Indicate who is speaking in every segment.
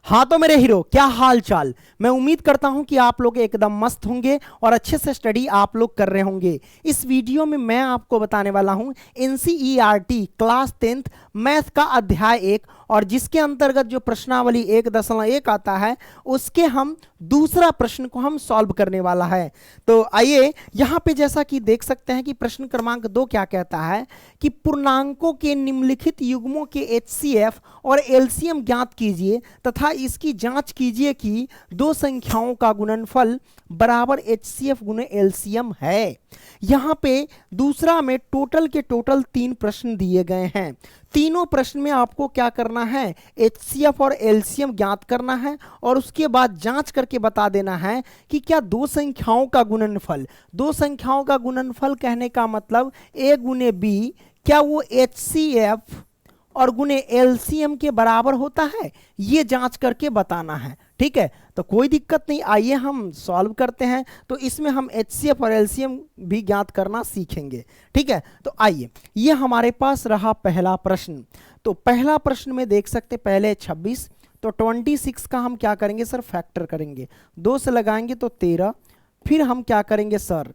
Speaker 1: हाँ तो मेरे हीरो, क्या हाल चाल। मैं उम्मीद करता हूं कि आप लोग एकदम मस्त होंगे और अच्छे से स्टडी आप लोग कर रहे होंगे। इस वीडियो में मैं आपको बताने वाला हूं एनसीईआरटी क्लास 10th मैथ का अध्याय 1, और जिसके अंतर्गत जो प्रश्नावली 1.1 आता है उसके हम दूसरा प्रश्न को हम सॉल्व करने वाला है। तो आइए यहां पे जैसा कि देख सकते हैं कि प्रश्न क्रमांक 2 क्या कहता है कि पूर्णांकों के निम्नलिखित युग्मों के एचसीएफ और एलसीएम ज्ञात कीजिए तथा इसकी जांच कीजिए कि दो संख्याओं का गुणनफल बराबर एचसीएफ गुणे एलसीएम है। यहां पे दूसरा में टोटल के टोटल 3 प्रश्न दिए गए हैं। तीनों प्रश्न में आपको क्या करना है, एचसीएफ और एलसीएम ज्ञात करना है और उसके बाद जांच करके बता देना है कि क्या दो संख्याओं का गुणनफल, दो संख्याओं का गुणनफल कहने का मतलब ए गुने बी, क्या वो एचसीएफ और गुने एलसीएम के बराबर होता है, ये जांच करके बताना है। ठीक है, तो कोई दिक्कत नहीं, आइए हम सॉल्व करते हैं। तो इसमें हम एचसीएफ और एलसीएम भी ज्ञात करना सीखेंगे। ठीक है, तो आइए, ये हमारे पास रहा पहला प्रश्न। तो पहला प्रश्न में देख सकते पहले 26, तो 26 का हम क्या करेंगे सर, फैक्टर करेंगे। 2 से लगाएंगे तो 13, फिर हम क्या करेंगे सर,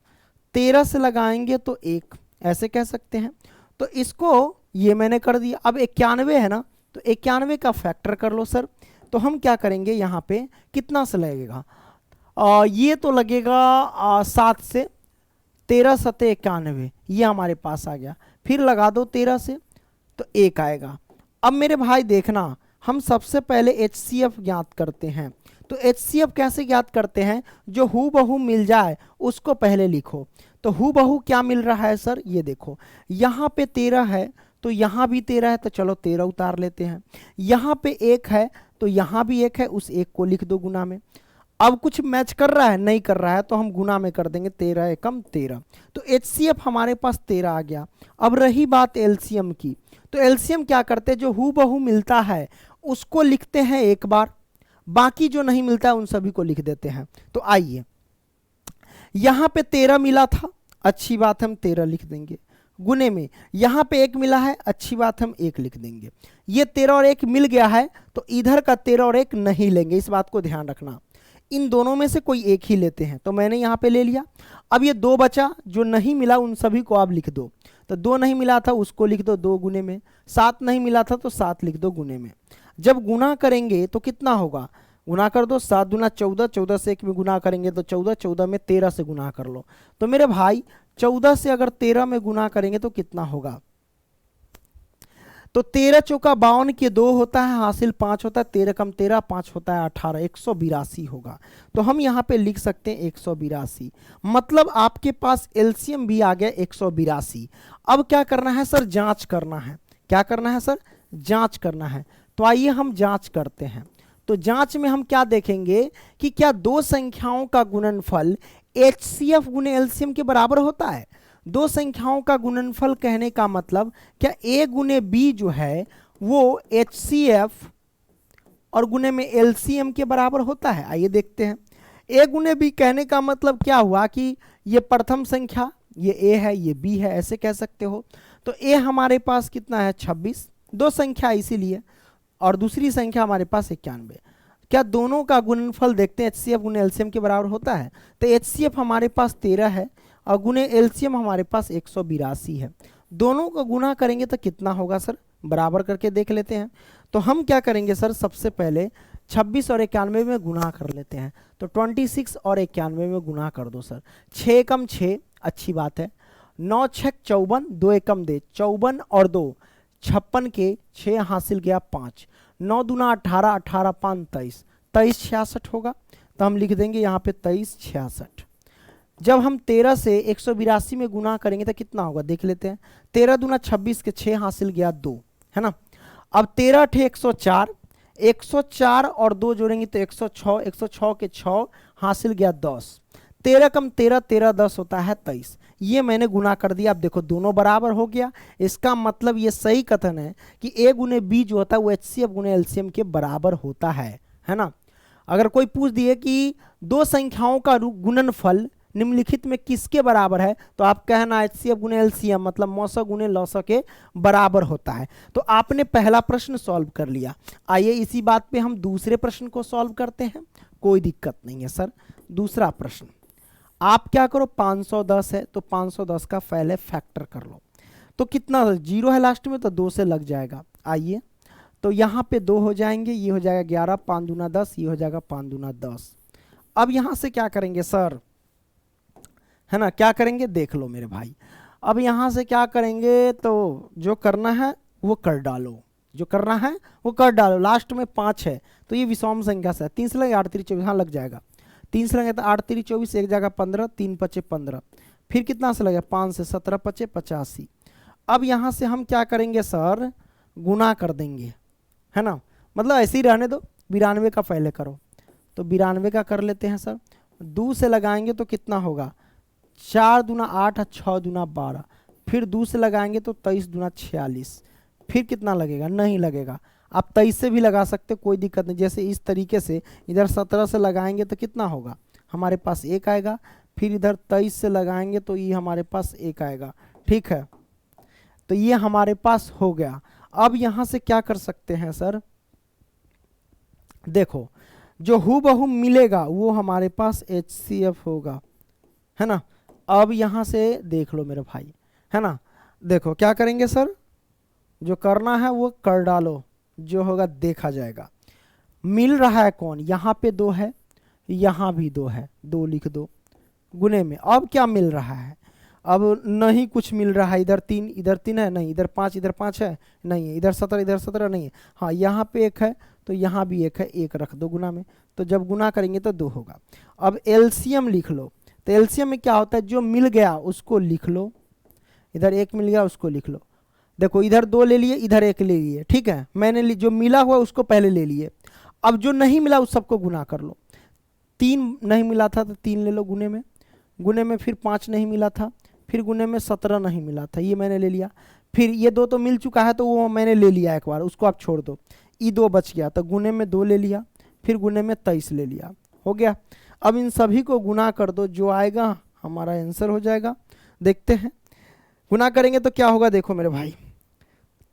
Speaker 1: 13 से लगाएंगे तो 1, ऐसे कह सकते हैं। तो इसको ये मैंने कर दिया। अब 91 है ना, तो 91 का फैक्टर कर लो सर। तो हम क्या करेंगे, यहाँ पे कितना से लगेगा, ये तो लगेगा 7 से, 13 सते 91, ये हमारे पास आ गया। फिर लगा दो 13 से तो 1 आएगा। अब मेरे भाई देखना, हम सबसे पहले एचसीएफ ज्ञात करते हैं। तो एचसीएफ कैसे ज्ञात करते हैं, जो हूबहू मिल जाए उसको पहले लिखो। तो हूबहू क्या मिल रहा है सर, ये देखो, यहाँ पे 13 है तो यहाँ भी 13 है, तो चलो 13 उतार लेते हैं। यहाँ पे 1 है तो यहाँ भी 1 है, उस 1 को लिख दो गुना में। अब कुछ मैच कर रहा है, नहीं कर रहा है, तो हम गुना में कर देंगे, 13 एकम 13। तो एचसीएफ हमारे पास 13 आ गया। अब रही बात एलसीएम की, तो एलसीएम क्या करते हैं, जो हूबहू मिलता है उसको लिखते हैं एक बार, बाकी जो नहीं मिलता है उन सभी को लिख देते हैं। तो आइए, यहां पे 13 मिला था, अच्छी बात, हम 13 लिख देंगे। गुने में यहां पे 1 मिला है, अच्छी बात, हम 1 लिख देंगे। ये 13 और 1 मिल गया है, तो इधर का 13 और 1 नहीं लेंगे, इस बात को ध्यान रखना। इन दोनों में से कोई एक ही लेते हैं, तो मैंने यहाँ पे ले लिया। अब ये 2 बचा, जो नहीं मिला उन सभी को आप लिख दो। तो 2 नहीं मिला था उसको लिख दो 2 गुने में, 7 नहीं मिला था तो 7 लिख दो गुने में। जब गुना करेंगे तो कितना होगा, गुना कर दो, 7 दूना 14, 14 से 1 में गुना करेंगे तो 14, 14 में 13 से गुना कर लो। तो मेरे भाई 14 से अगर 13 में गुना करेंगे तो कितना होगा, तो 13 चौका 52 के 2 होता है, हासिल 5 होता है, 13 कम 13 5 होता है 18, 182 होगा। तो हम यहाँ पे लिख सकते हैं 182, मतलब आपके पास एलसीएम भी आ गया 182। अब क्या करना है सर, जांच करना है। क्या करना है सर, जांच करना है। तो आइए हम जांच करते हैं। तो जांच में हम क्या देखेंगे कि क्या दो संख्याओं का गुणनफल एचसीएफ गुने एलसीएम के बराबर होता है। दो संख्याओं का गुणनफल कहने का मतलब क्या ए गुने बी जो है वो एचसीएफ और गुने में एलसीएम के बराबर होता है। आइए देखते हैं। ए गुने बी कहने का मतलब क्या हुआ कि ये प्रथम संख्या, ये ए है, ये बी है, ऐसे कह सकते हो। तो ए हमारे पास कितना है 26, दो संख्या इसीलिए, और दूसरी संख्या हमारे पास 91। क्या दोनों का गुणनफल देखते हैं एचसीएफ गुने एलसीएम के बराबर होता है। तो एचसीएफ हमारे पास 13 है और गुने एलसीएम हमारे पास 182 है। दोनों को गुना करेंगे तो कितना होगा सर, बराबर करके देख लेते हैं। तो हम क्या करेंगे सर, सबसे पहले 26 और 91 में गुना कर लेते हैं। तो 26 और 91 में गुना कर दो सर, 6 कम 6, अच्छी बात है, 9 6 54, 2 एकम दे 54 और 2 56 के 6 हासिल गया 5, 9 दूना 18, 18 5 23, 23 66 होगा। तो हम लिख देंगे यहाँ पे 23 66। जब हम 13 से 182 में गुना करेंगे तो कितना होगा देख लेते हैं। 13 दूना 26 के 6 हासिल गया 2, है ना। अब 13 ठे 104, 104 और 2 जोड़ेंगे तो 106, 106 के 6 हासिल गया 10, 13 कम 13, 13 10 होता है 23। ये मैंने गुना कर दिया। अब देखो दोनों बराबर हो गया, इसका मतलब ये सही कथन है कि ए गुने बी जो होता है वो एचसीएफ गुने एलसीएम के बराबर होता है ना। अगर कोई पूछ दिए कि दो संख्याओं का गुणनफल निम्नलिखित में किसके बराबर है, तो आप कहना HCF गुने LCM मतलब मौसा गुने लौसा के बराबर होता है। तो आपने पहला प्रश्न सॉल्व कर लिया। आइए इसी बात पे हम दूसरे प्रश्न को सॉल्व करते हैं, कोई दिक्कत नहीं है सर। दूसरा प्रश्न आप क्या करो, 510 है तो 510 का पहले फैक्टर कर लो। तो कितना, 0 है लास्ट में तो 2 से लग जाएगा। आइए तो यहाँ पे 2 हो जाएंगे, ये हो जाएगा 11, 5 दूना 10, ये हो जाएगा 5 दूना 10। अब यहाँ से क्या करेंगे सर, है ना, क्या करेंगे देख लो मेरे भाई। अब यहाँ से क्या करेंगे, तो जो करना है वो कर डालो, जो करना है वो कर डालो। लास्ट में 5 है तो ये विषम संख्या से 3 से लगे 8 3 24, हाँ लग जाएगा। 3 से लगे तो 8 3 24, एक जगह 15, 3 पचे 15, फिर कितना से लगे 5 से 17 पचे 85। अब यहाँ से हम क्या करेंगे सर, गुना कर देंगे, है ना, मतलब ऐसे ही रहने दो, 92 का पहले करो। तो 92 का कर लेते हैं सर। 2 से लगाएंगे तो कितना होगा, 4 दूना 8, 6 दूना 12, फिर 2 से लगाएंगे तो 23 दूना 46, फिर कितना लगेगा, नहीं लगेगा। आप 23 से भी लगा सकते, कोई दिक्कत नहीं। जैसे इस तरीके से इधर 17 से लगाएंगे तो कितना होगा, हमारे पास 1 आएगा, फिर इधर 23 से लगाएंगे तो ये हमारे पास 1 आएगा, ठीक है। तो ये हमारे पास हो गया। अब यहाँ से क्या कर सकते हैं सर, देखो जो हूबहू मिलेगा वो हमारे पास HCF होगा, है ना। अब यहाँ से देख लो मेरे भाई, है ना, देखो क्या करेंगे सर, जो करना है वो कर डालो, जो होगा देखा जाएगा। मिल रहा है कौन, यहाँ पे 2 है, यहाँ भी 2 है, 2 लिख दो गुने में। अब क्या मिल रहा है, अब नहीं कुछ मिल रहा है। इधर 3 है नहीं, इधर 5 है नहीं है, इधर 17 नहीं है, हाँ यहाँ पे 1 है तो यहाँ भी 1 है, 1 रख दो गुना में। तो जब गुना करेंगे तो 2 होगा। अब LCM लिख लो। तो LCM में क्या होता है, जो मिल गया उसको लिख लो, इधर 1 मिल गया उसको लिख लो। देखो इधर 2 ले लिए, इधर 1 ले लिए, ठीक है, मैंने जो मिला हुआ उसको पहले ले लिए। अब जो नहीं मिला उस सबको गुना कर लो। 3 नहीं मिला था तो 3 ले लो गुने में, गुने में फिर 5 नहीं मिला था, फिर गुने में 17 नहीं मिला था, ये मैंने ले लिया। फिर ये 2 तो मिल चुका है तो वो मैंने ले लिया एक बार, उसको आप छोड़ दो। ये 2 बच गया तो गुने में 2 ले लिया, फिर गुने में 23 ले लिया, हो गया। अब इन सभी को गुना कर दो, जो आएगा हमारा आंसर हो जाएगा। देखते हैं गुना करेंगे तो क्या होगा, देखो मेरे भाई,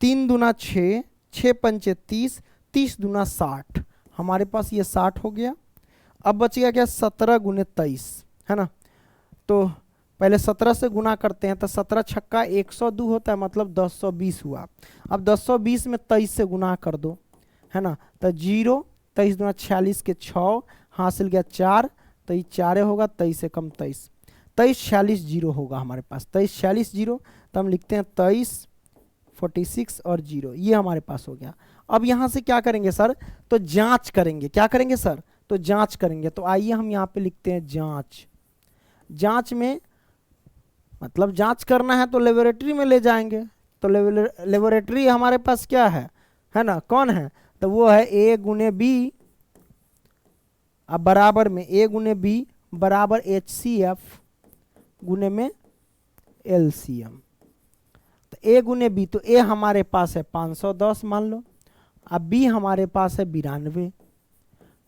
Speaker 1: 3 दूना 6, 6 पंचे 30, 30 दूना 60, हमारे पास ये 60 हो गया। अब बच गया क्या, 17 गुने 23, है ना। तो पहले 17 से गुना करते हैं तो 17 छक्का 102 होता है, मतलब 1020 हुआ। अब 1020 में 23 से गुना कर दो, है ना। तो 0, 23 दूना 46 के 6, हासिल गया 4, तो ये 4 होगा, 23 से कम 23, 23 46 0 होगा हमारे पास, 23 46 0। तो हम लिखते हैं 23 46 और 0, ये हमारे पास हो गया। अब यहाँ से क्या करेंगे सर, तो जांच करेंगे। क्या करेंगे सर, तो जांच करेंगे। तो आइए हम यहाँ पे लिखते हैं जांच। जांच में मतलब जांच करना है तो लेबोरेटरी में ले जाएंगे। तो लेबोरेटरी हमारे पास क्या है ना, कौन है, तो वो है A गुने B, अब बराबर में A गुने B बराबर HCF गुने में LCM। तो A गुने B, तो A हमारे पास है 510 मान लो, अब B हमारे पास है 92,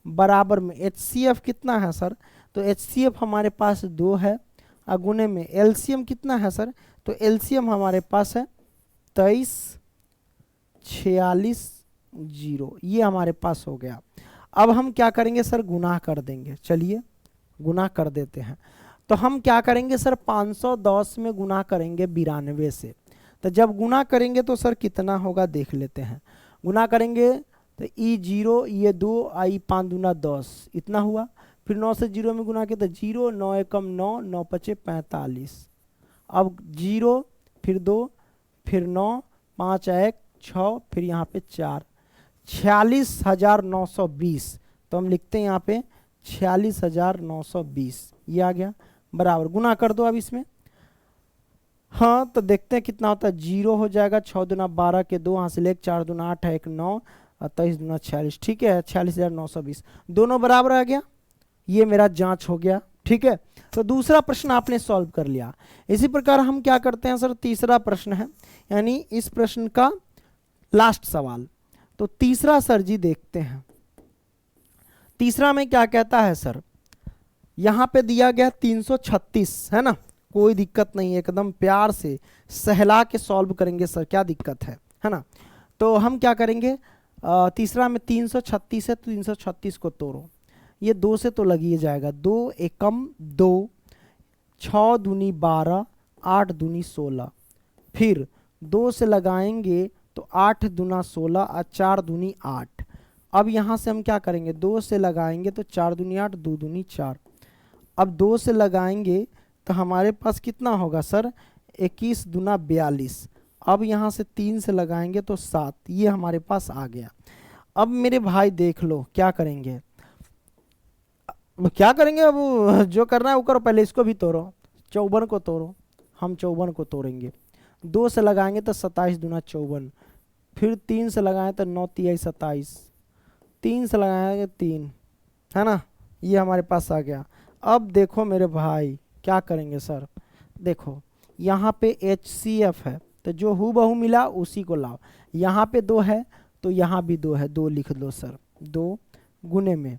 Speaker 1: बराबर में HCF कितना है सर, तो HCF हमारे पास 2 है, और गुने में LCM कितना है सर, तो LCM हमारे पास है 23 46 0, ये हमारे पास हो गया। अब हम क्या करेंगे सर, गुना कर देंगे। चलिए गुना कर देते हैं। तो हम क्या करेंगे सर, 510 में गुना करेंगे 92 से। तो जब गुना करेंगे तो सर कितना होगा देख लेते हैं। गुना करेंगे तो ई 0, ये 2, आई 5 दूना 10, इतना हुआ। फिर 9 से 0 में गुना किया तो 0, 9 एकम 9, 9 पचे 45, अब 0 फिर 2 फिर 9, 5 1 6, फिर यहाँ पे 4, 46,920। तो हम लिखते हैं यहाँ पे 46,920, ये आ गया, बराबर। गुना कर दो अब इसमें, हाँ तो देखते हैं कितना होता है। 0 हो जाएगा, 6 दूना 12 के 2, यहाँ से ले 4 दूना 8 है 1 9, 23 दूना 46, ठीक है, 46,920 दोनों बराबर आ गया। ये मेरा जांच हो गया, ठीक है। तो दूसरा प्रश्न आपने सॉल्व कर लिया। इसी प्रकार हम क्या करते हैं सर, तीसरा प्रश्न है, यानी इस प्रश्न का लास्ट सवाल। तो तीसरा सर जी देखते हैं, तीसरा में क्या कहता है सर, यहाँ पे दिया गया 336, है ना, कोई दिक्कत नहीं, एकदम प्यार से सहला के सॉल्व करेंगे सर, क्या दिक्कत है ना। तो हम क्या करेंगे, तीसरा में 336 है तो 336 को तोड़ो, ये 2 से तो लग ही जाएगा, 2 एकम 2, 6 दूनी 12, 8 दूनी 16, फिर 2 से लगाएंगे तो 8 दूना 16 और 4 दूनी 8। अब यहाँ से हम क्या करेंगे, 2 से लगाएंगे तो 4 दूनी 8, 2 दूनी 4। अब 2 से लगाएंगे तो हमारे पास कितना होगा सर, 21 दूना 42। अब यहाँ से 3 से लगाएंगे तो 7, ये हमारे पास आ गया। अब मेरे भाई देख लो क्या करेंगे, क्या करेंगे, अब जो करना है वो करो, पहले इसको भी तोड़ो, 54 को तोड़ो, हम 54 को तोड़ेंगे। 2 से लगाएंगे तो 27 दूना 54, फिर 3 से लगाएं तो 9 तिहाई 27, 3 से लगाएंगे 3, है ना, ये हमारे पास आ गया। अब देखो मेरे भाई क्या करेंगे सर, देखो यहाँ पे HCF है तो जो हूबहू मिला उसी को लाओ, यहाँ पे 2 है तो यहाँ भी 2 है, 2 लिख लो सर, 2 गुने में,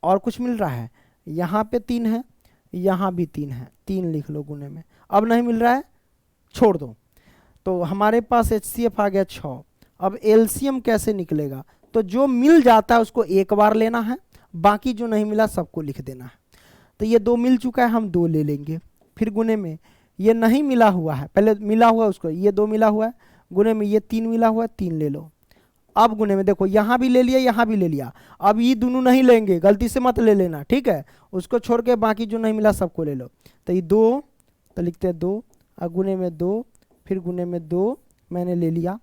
Speaker 1: और कुछ मिल रहा है, यहाँ पे 3 है, यहाँ भी 3 है, 3 लिख लो गुने में। अब नहीं मिल रहा है छोड़ दो, तो हमारे पास HCF आ गया 6। अब LCM कैसे निकलेगा, तो जो मिल जाता है उसको एक बार लेना है, बाकी जो नहीं मिला सबको लिख देना है। तो ये 2 मिल चुका है, हम 2 ले लेंगे, फिर गुने में ये नहीं मिला हुआ है, पहले मिला हुआ है उसको, ये 2 मिला हुआ है, गुने में ये 3 मिला हुआ है, 3 ले लो। अब गुने में देखो यहाँ भी ले लिया, यहाँ भी ले लिया, अब ये दोनों नहीं लेंगे, गलती से मत ले लेना, ठीक है, उसको छोड़ के बाकी जो नहीं मिला सबको ले लो। तो ये 2 तो लिखते हैं 2, और गुने में 2, फिर गुने में 2 मैंने ले लिया,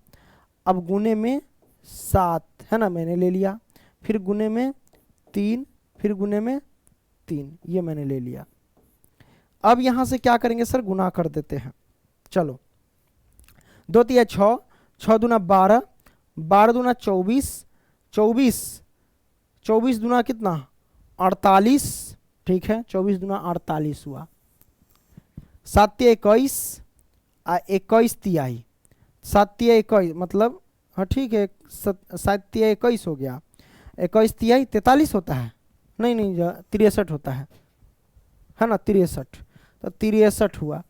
Speaker 1: अब गुने में 7, है ना, मैंने ले लिया, फिर गुने में 3, फिर गुने में 3, ये मैंने ले लिया। अब यहाँ से क्या करेंगे सर, गुना कर देते हैं, चलो 2 तिया 6, 6 दूना 12, 12 दूना 24, 24, 24 दूना कितना 48, ठीक है, 24 दूना 48 हुआ, 7 तिया 21, 21 तिहाई, 7 तिया 21 मतलब, हाँ ठीक है, 7 तिया 21 हो गया, 21 तिहाई 43 होता है, नहीं 63 होता है ना, 63, तो 63 हुआ,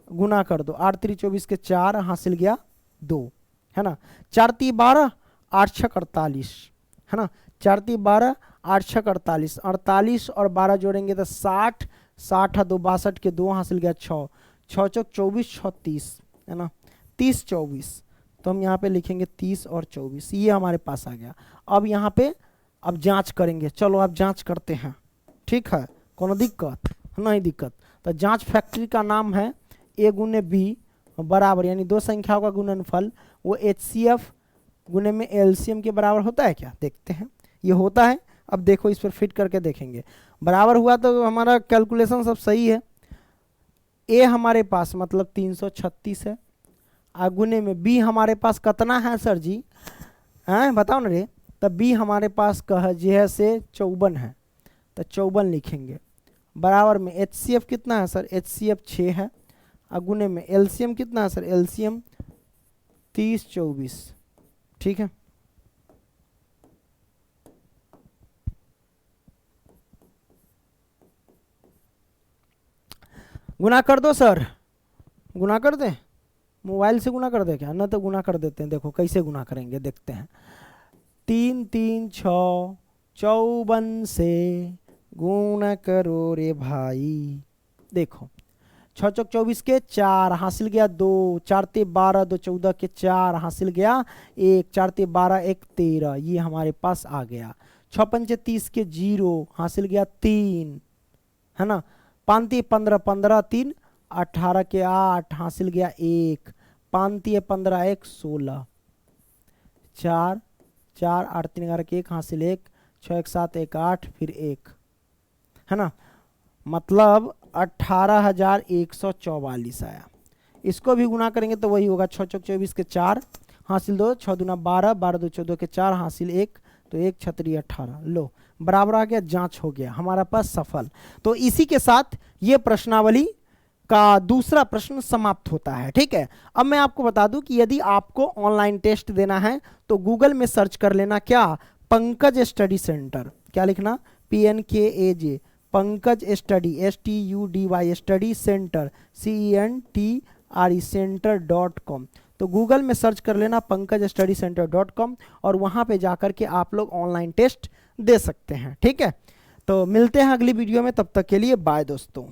Speaker 1: गुना कर दो, 8 3 24 के 4 हासिल गया 2, है ना, 4 3 12, 8 6 48, है ना, 4 3 12, 8 6 48, 48 और 12 जोड़ेंगे तो 60, 60 है 2 62 के 2 हासिल गया 6, 6 चौक 24, 6 30, है ना, 30 24, तो हम यहाँ पे लिखेंगे 30 और 24, ये हमारे पास आ गया। अब यहाँ पे अब जांच करेंगे, चलो अब जांच करते हैं, ठीक है, कोनो दिक्कत नहीं, दिक्कत, तो जांच फैक्ट्री का नाम है A गुने B बराबर, यानी 2 संख्याओं का गुणनफल वो HCF गुने में LCM के बराबर होता है क्या, देखते हैं, ये होता है। अब देखो इस पर फिट करके देखेंगे, बराबर हुआ तो हमारा कैलकुलेशन सब सही है। A हमारे पास मतलब 336 है, और गुने में B हमारे पास कितना है सर जी, हैं बताओ ना रे, तब B हमारे पास कह जे से 54 है, तो 54 लिखेंगे, बराबर में HCF कितना है सर, HCF 6 है, और गुने में LCM कितना है सर, LCM 30 24, ठीक है। गुना कर दो सर, गुना कर दे, मोबाइल से गुना कर दे क्या, ना तो गुना कर देते हैं, देखो कैसे गुना करेंगे देखते हैं, 3 3 6 54 से गुना करो रे भाई, देखो 6 चौक 24 के 4 हासिल गया 2, 4 ते 12, 2 14 के 4 हासिल गया 1, 4 ते 12 1 13, ये हमारे पास आ गया। 6 पंचे 30 के 0 हासिल गया 3, है ना, 5 ते 15, 15 3 18 के 8 हासिल गया 1, 5 ते 15 1 16, 4 4 8 3 11 के 1 हासिल 1, 6 1 7 1 8, फिर 1, है ना, मतलब 18,144 आया। इसको भी गुना करेंगे तो वही होगा, 6 चौक 24 के 4 हासिल 2, 6 दूना 12, 12 2 14 के 4 हासिल 1, तो 1 छत्री 18, लो बराबर आ गया, जांच हो गया हमारा पास सफल। तो इसी के साथ ये प्रश्नावली का दूसरा प्रश्न समाप्त होता है, ठीक है। अब मैं आपको बता दूं कि यदि आपको ऑनलाइन टेस्ट देना है तो गूगल में सर्च कर लेना, क्या, पंकज स्टडी सेंटर, क्या लिखना, PNKAJ Pankaj study STUDY study centre CENTRE center.com। तो गूगल में सर्च कर लेना पंकज स्टडी सेंटर.com और वहाँ पे जाकर के आप लोग ऑनलाइन टेस्ट दे सकते हैं। ठीक है, तो मिलते हैं अगली वीडियो में, तब तक के लिए बाय दोस्तों।